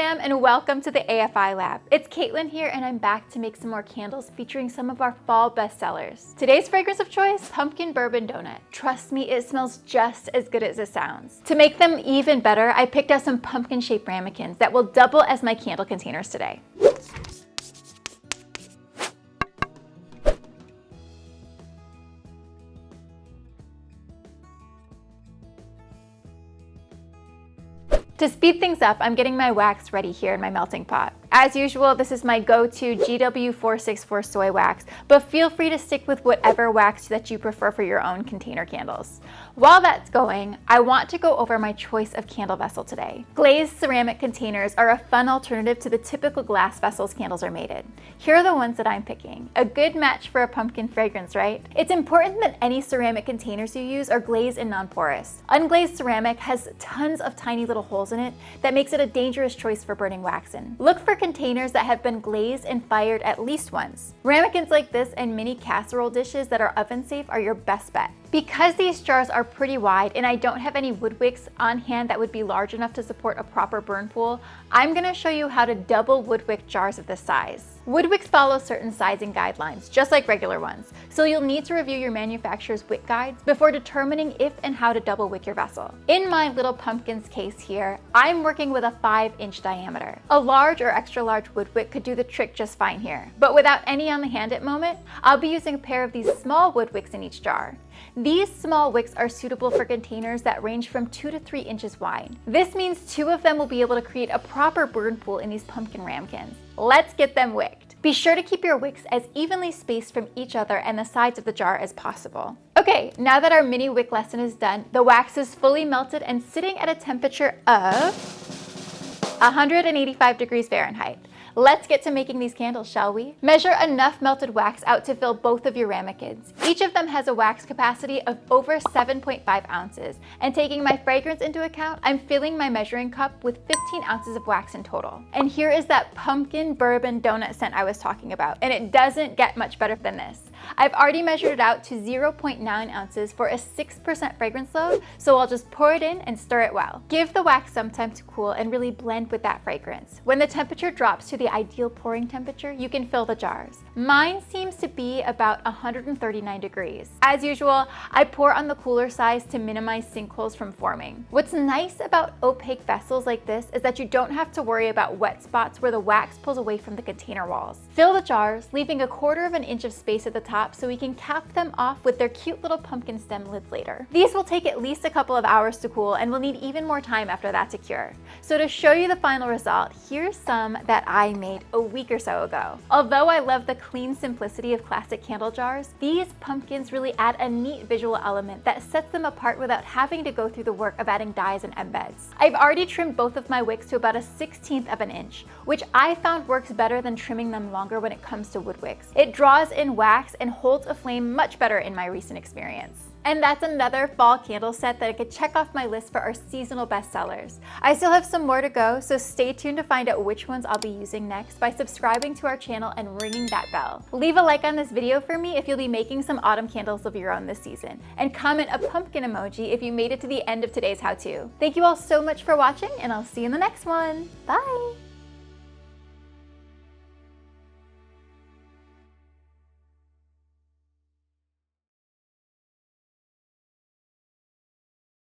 fam, and welcome to the AFI Lab. It's Caitlin here, and I'm back to make some more candles featuring some of our fall bestsellers. Today's fragrance of choice, Pumpkin Bourbon Donut. Trust me, it smells just as good as it sounds. To make them even better, I picked out some pumpkin-shaped ramekins that will double as my candle containers today. To speed things up, I'm getting my wax ready here in my melting pot. As usual, this is my go-to GW464 soy wax, but feel free to stick with whatever wax that you prefer for your own container candles. While that's going, I want to go over my choice of candle vessel today. Glazed ceramic containers are a fun alternative to the typical glass vessels candles are made in. Here are the ones that I'm picking. A good match for a pumpkin fragrance, right? It's important that any ceramic containers you use are glazed and non-porous. Unglazed ceramic has tons of tiny little holes in it that makes it a dangerous choice for burning wax in. Look for containers that have been glazed and fired at least once. Ramekins like this and mini casserole dishes that are oven safe are your best bet. Because these jars are pretty wide and I don't have any wood wicks on hand that would be large enough to support a proper burn pool, I'm going to show you how to double wood wick jars of this size. Wood wicks follow certain sizing guidelines, just like regular ones, so you'll need to review your manufacturer's wick guides before determining if and how to double wick your vessel. In my little pumpkins case here, I'm working with a 5-inch diameter. A large or extra large wood wick could do the trick just fine here, but without any on the hand at the moment, I'll be using a pair of these small wood wicks in each jar. These small wicks are suitable for containers that range from 2 to 3 inches wide. This means 2 of them will be able to create a proper burn pool in these pumpkin ramekins. Let's get them wicked. Be sure to keep your wicks as evenly spaced from each other and the sides of the jar as possible. Okay, now that our mini wick lesson is done, the wax is fully melted and sitting at a temperature of 185 degrees Fahrenheit. Let's get to making these candles, shall we? Measure enough melted wax out to fill both of your ramekins. Each of them has a wax capacity of over 7.5 ounces, and taking my fragrance into account, I'm filling my measuring cup with 15 ounces of wax in total. And here is that pumpkin bourbon donut scent I was talking about, and it doesn't get much better than this. I've already measured it out to 0.9 ounces for a 6% fragrance load, so I'll just pour it in and stir it well. Give the wax some time to cool and really blend with that fragrance. When the temperature drops to the ideal pouring temperature, you can fill the jars. Mine seems to be about 139 degrees. As usual, I pour on the cooler size to minimize sinkholes from forming. What's nice about opaque vessels like this is that you don't have to worry about wet spots where the wax pulls away from the container walls. Fill the jars, leaving 1/4 of an inch of space at the top so we can cap them off with their cute little pumpkin stem lids later. These will take at least a couple of hours to cool and will need even more time after that to cure. So to show you the final result, here's some that I made a week or so ago. Although I love the clean simplicity of classic candle jars, these pumpkins really add a neat visual element that sets them apart without having to go through the work of adding dies and embeds. I've already trimmed both of my wicks to about a 1/16 of an inch, which I found works better than trimming them longer when it comes to wood wicks. It draws in wax and holds a flame much better in my recent experience. And that's another fall candle set that I could check off my list for our seasonal bestsellers. I still have some more to go, so stay tuned to find out which ones I'll be using next by subscribing to our channel and ringing that bell. Leave a like on this video for me if you'll be making some autumn candles of your own this season, and comment a pumpkin emoji if you made it to the end of today's how-to. Thank you all so much for watching, and I'll see you in the next one. Bye!